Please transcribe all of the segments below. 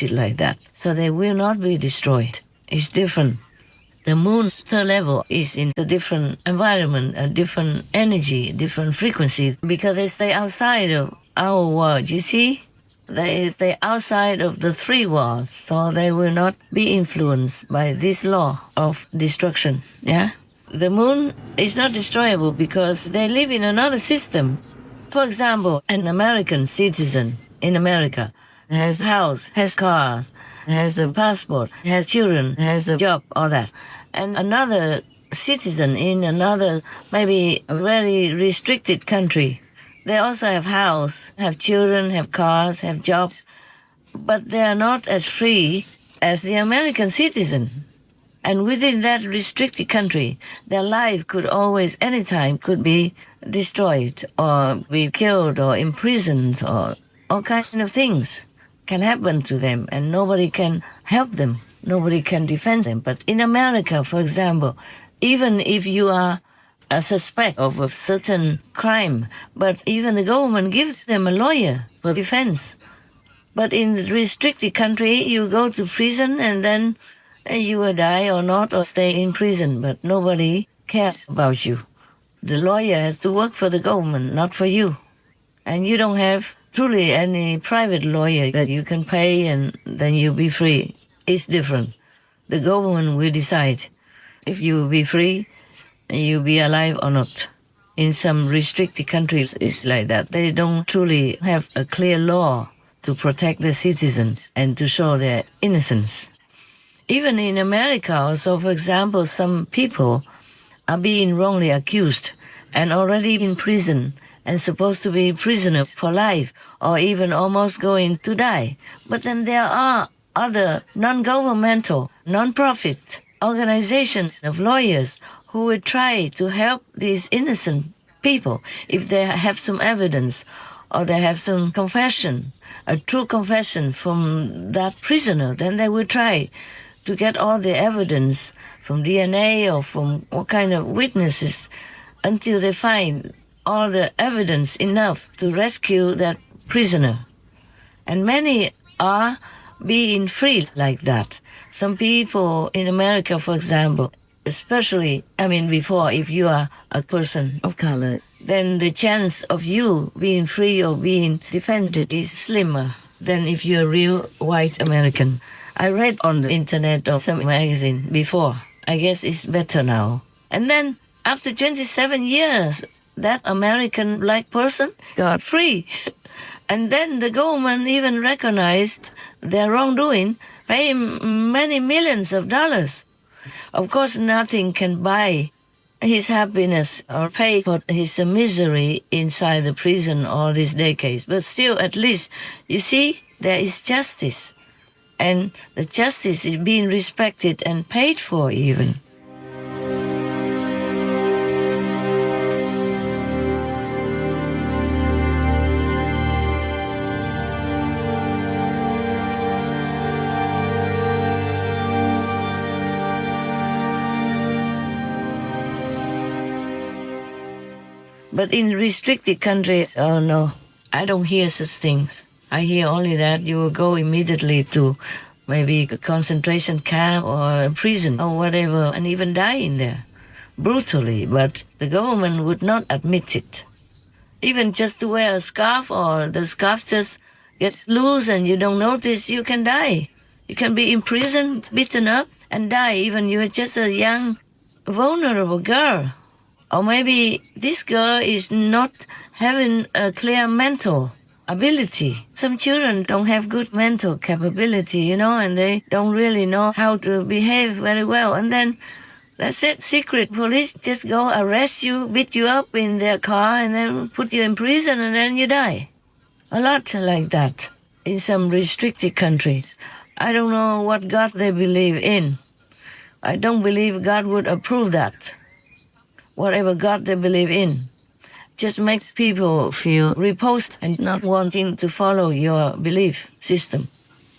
it like that. So they will not be destroyed. It's different. The moon's third level is in a different environment, a different energy, different frequency, because they stay outside of our world, you see? They stay outside of the three worlds, so they will not be influenced by this law of destruction, yeah? The moon is not destroyable because they live in another system. For example, an American citizen in America has a house, has cars, has a passport, has children, has a job, all that. And another citizen in another, maybe a very restricted country, they also have house, have children, have cars, have jobs, but they are not as free as the American citizen. And within that restricted country, their life could always, anytime, could be destroyed or be killed or imprisoned or all kinds of things can happen to them and nobody can help them. Nobody can defend them. But in America, for example, even if you are a suspect of a certain crime, but even the government gives them a lawyer for defense. But in the restricted country, you go to prison and then you will die or not or stay in prison, but nobody cares about you. The lawyer has to work for the government, not for you. And you don't have truly any private lawyer that you can pay and then you'll be free. It's different. The government will decide if you will be free and you'll be alive or not. In some restricted countries, it's like that. They don't truly have a clear law to protect their citizens and to show their innocence. Even in America also, for example, some people are being wrongly accused and already in prison and supposed to be prisoners for life or even almost going to die. But then there are other non-governmental, non-profit organizations of lawyers who will try to help these innocent people if they have some evidence or they have some confession, a true confession from that prisoner, then they will try to get all the evidence from DNA or from what kind of witnesses until they find all the evidence enough to rescue that prisoner. And many are being freed like that. Some people in America, for example, especially, before, if you are a person of color, then the chance of you being free or being defended is slimmer than if you're a real white American. I read on the internet or some magazine before. I guess it's better now. And then after 27 years, that American black person got free. And then the government even recognized their wrongdoing, pay him many millions of dollars. Of course, nothing can buy his happiness or pay for his misery inside the prison all these decades. But still, at least, you see, there is justice. And the justice is being respected and paid for even. But in restricted countries, oh no, I don't hear such things. I hear only that you will go immediately to maybe a concentration camp or a prison or whatever and even die in there, brutally, but the government would not admit it. Even just to wear a scarf or the scarf just gets loose and you don't notice, you can die. You can be imprisoned, beaten up and die, even you're just a young, vulnerable girl. Or maybe this girl is not having a clear mental ability. Some children don't have good mental capability, and they don't really know how to behave very well. And then, that's it, secret police just go arrest you, beat you up in their car, and then put you in prison, and then you die. A lot like that in some restricted countries. I don't know what God they believe in. I don't believe God would approve that. Whatever God they believe in just makes people feel repulsed and not wanting to follow your belief system.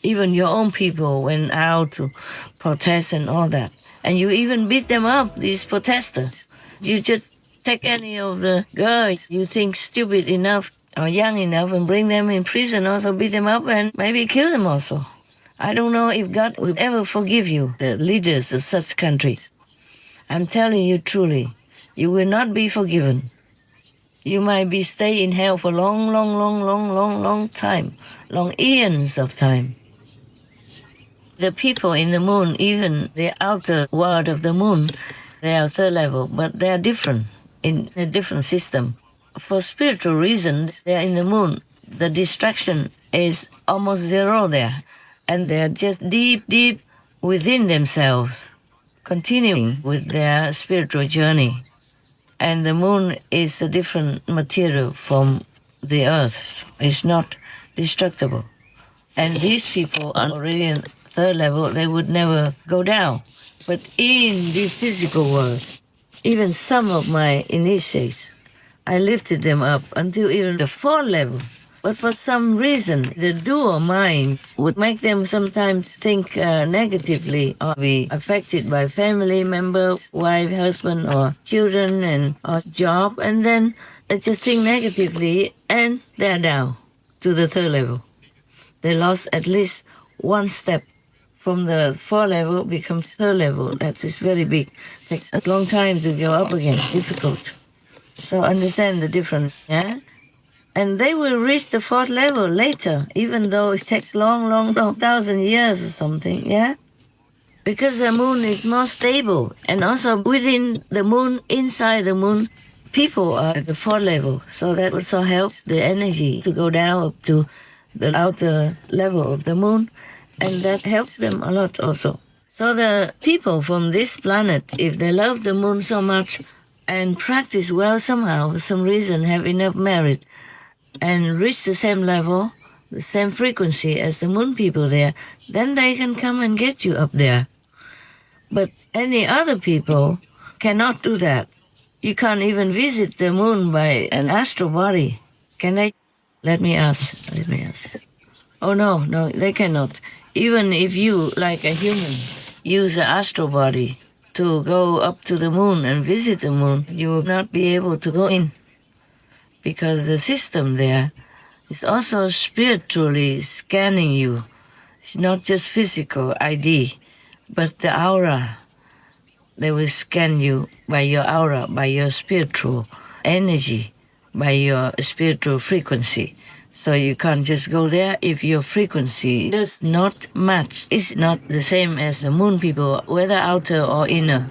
Even your own people went out to protest and all that. And you even beat them up, these protesters. You just take any of the girls you think stupid enough or young enough and bring them in prison, also beat them up and maybe kill them also. I don't know if God will ever forgive you, the leaders of such countries. I'm telling you truly, you will not be forgiven. You might be stay in hell for long time, long eons of time. The people in the moon, even the outer world of the moon, they are third level, but they are different in a different system. For spiritual reasons, they are in the moon. The distraction is almost zero there, and they are just deep within themselves, continuing with their spiritual journey. And the moon is a different material from the earth. It's not destructible. And these people are already in third level, they would never go down. But in this physical world, even some of my initiates, I lifted them up until even the fourth level. But for some reason, the dual mind would make them sometimes think negatively or be affected by family members, wife, husband, or children, and or job, and then they just think negatively, and they're down to the third level. They lost at least one step from the fourth level becomes third level. That is very big. Takes a long time to go up again. Difficult. So understand the difference, yeah? And they will reach the fourth level later, even though it takes long, 1,000 years or something, yeah? Because the moon is more stable. And also within the moon, inside the moon, people are at the fourth level. So that also helps the energy to go down up to the outer level of the moon, and that helps them a lot also. So the people from this planet, if they love the moon so much and practice well somehow, for some reason, have enough merit, and reach the same level, the same frequency as the moon people there, then they can come and get you up there. But any other people cannot do that. You can't even visit the moon by an astral body, can they? Let me ask. Oh, no, they cannot. Even if you, like a human, use an astral body to go up to the moon and visit the moon, you will not be able to go in. Because the system there is also spiritually scanning you. It's not just physical ID, but the aura. They will scan you by your aura, by your spiritual energy, by your spiritual frequency. So you can't just go there if your frequency does not match. It's not the same as the moon people, whether outer or inner.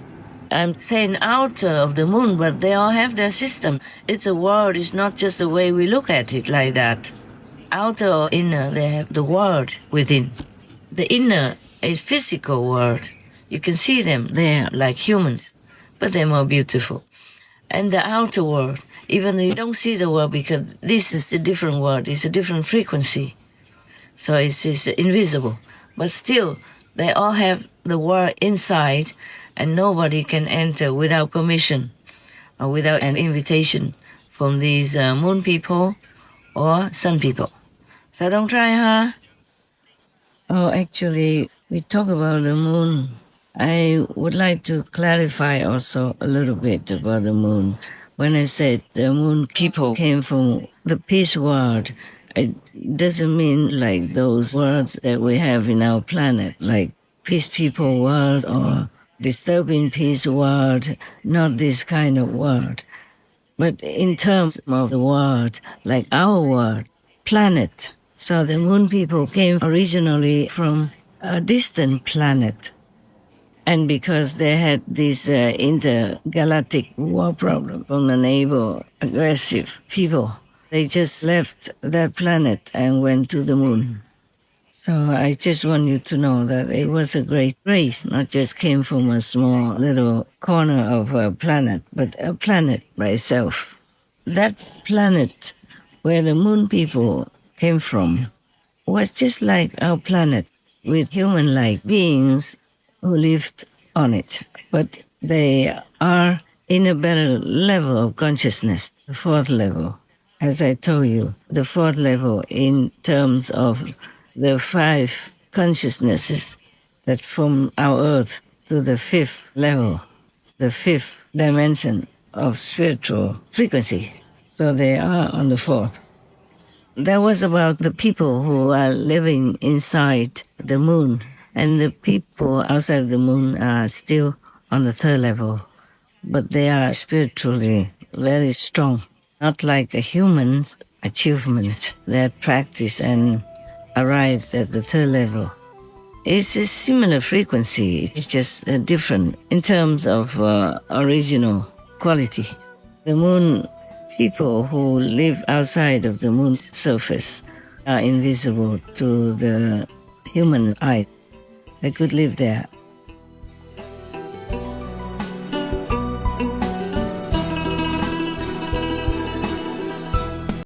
I'm saying outer of the moon, but they all have their system. It's a world, it's not just the way we look at it like that. Outer or inner, they have the world within. The inner is physical world. You can see them there like humans, but they're more beautiful. And the outer world, even though you don't see the world because this is a different world, it's a different frequency. So it's invisible. But still, they all have the world inside, and nobody can enter without permission or without an invitation from these moon people or sun people. So don't try, huh? Oh, actually, we talk about the moon. I would like to clarify also a little bit about the moon. When I said the moon people came from the peace world, it doesn't mean like those words that we have in our planet, like peace people world or disturbing peace world, not this kind of world. But in terms of the world, like our world, planet. So the moon people came originally from a distant planet. And because they had this intergalactic war problem from the neighbor, aggressive people, they just left that planet and went to the moon. So I just want you to know that it was a great race, not just came from a small little corner of a planet, but a planet by itself. That planet where the moon people came from was just like our planet with human-like beings who lived on it. But they are in a better level of consciousness, the fourth level. As I told you, the fourth level in terms of the 5 consciousnesses that from our earth to the 5th level, the 5th dimension of spiritual frequency. So they are on the 4th. That was about the people who are living inside the moon, and the people outside the moon are still on the third level, but they are spiritually very strong, not like a human's achievement that practice and arrived at the third level. It's a similar frequency, it's just different in terms of original quality. The moon people who live outside of the moon's surface are invisible to the human eye. They could live there